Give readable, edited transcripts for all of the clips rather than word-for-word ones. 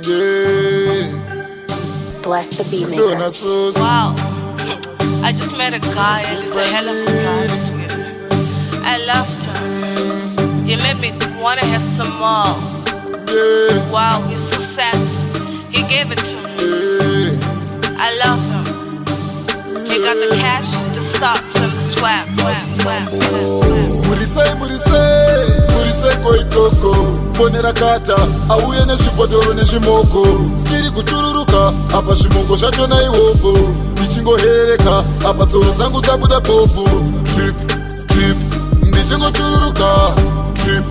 Bless the beat maker. Wow, I just met a guy and he's a hell of a guy, I swear. I loved him. He made me wanna have some more. Wow, he's so sad. He gave it to me. I love him. He got the cash, the stocks, and the swag. Murise koitoko fonera kata auye nezvibhodhoro nezvimoko skiri kuchururuka apa zvimoko zvacho naiwopo ndichingohereka apa tsoro dzangu dzabuda popo trip trip ndichingochururuka trip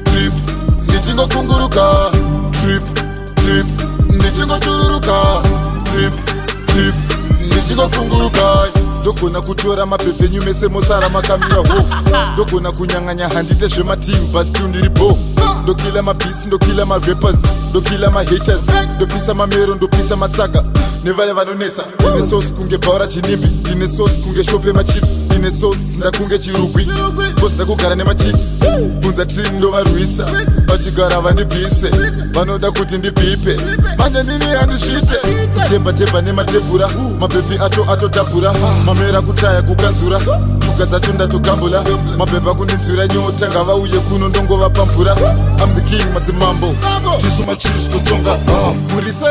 trip ndichingokunguruka trip trip ndichingochururuka trip trip ndichingokunguruka ndogona kutora mapepenyu mese mosara makamira ho ndogona kunyanganya handite zvematimba still ndiri bo ndokila mabhisi ndokila marappers ndokila mahaters ndopisa mamero ndopisa matsaga nevaya vanonetsa ndine sosi kunge bhaura chinimbi ndine sosi kunge shope machips ndine sosi ndakunge chirugwi kosi ndakugara nemachips bvunza Trinnie ndovarwisa vachigara vandibvise vanoda kuti ndibhipe manje ndini handisvite tebha nematebhura mabhepi acho atotapura mamera kutraya kukanzura shuga dzacho ndatogambula mabhebha kundinzwira nyota ngavauye kuno ndongovapamvura I'm the king madzimambo tisu machiri totonga murise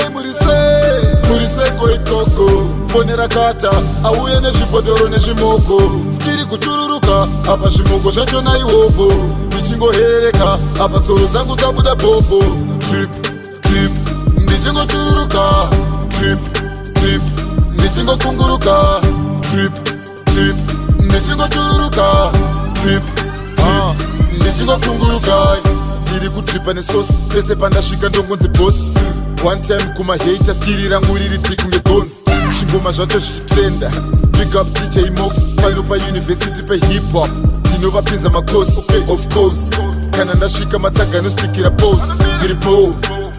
koitoko fonera kata auye nezvibhodhoro nezvimoko skiri kuchururuka apa zvimoko zvacho naiwopo ndichingohereka apa tsoro dzangu dzabuda popo trip trip ndichingochururuka trip trip ndichingokunguruka trip trip ndichingochururuka trip ndichingokunguruka ndiri kutripa nesosi pese pandasvika ndongonzi bosi one time kumahata skiri rangu riri tikunge gonzi zvingoma zvacho zvichitrenda big up DJ Mox pano payunivhesiti pehip hop tinovapinza makosi of course kana ndasvika matsaga anosvikira pose ndiri bo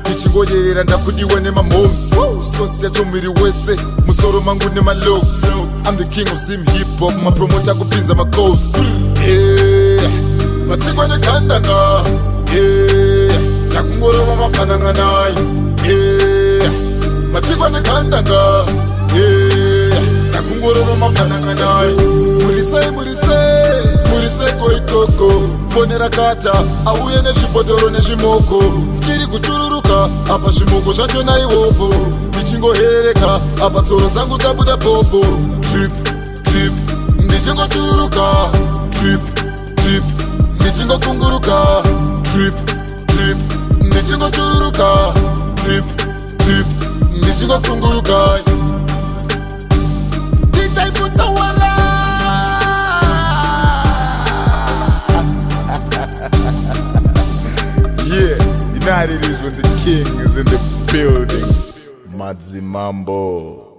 ndichingoyerera ndakudiwa nemamoms sosi yacho mwiri wese musoro mangu nemalogs I'm the king of sim hip hop mapromota kupinza macos matsikwa nekandanga ndakungorova mapananganai matsikwa nekandanga ndakungorova mapananganai murise koitoko fonera kata auye nezvibhodhoro nezvimoko skiri kuchururuka apa zvimoko zvacho naiwopo ndichingohereka apa tsoro dzangu dzabuda popo trip trip ndichingochururuka trip trip ndichingokunguruka trip trip ndichingochururuka trip trip ndichingokunguruka DJ Musawala. Yeah, you know how it is when the king is in the building. Madzimambo.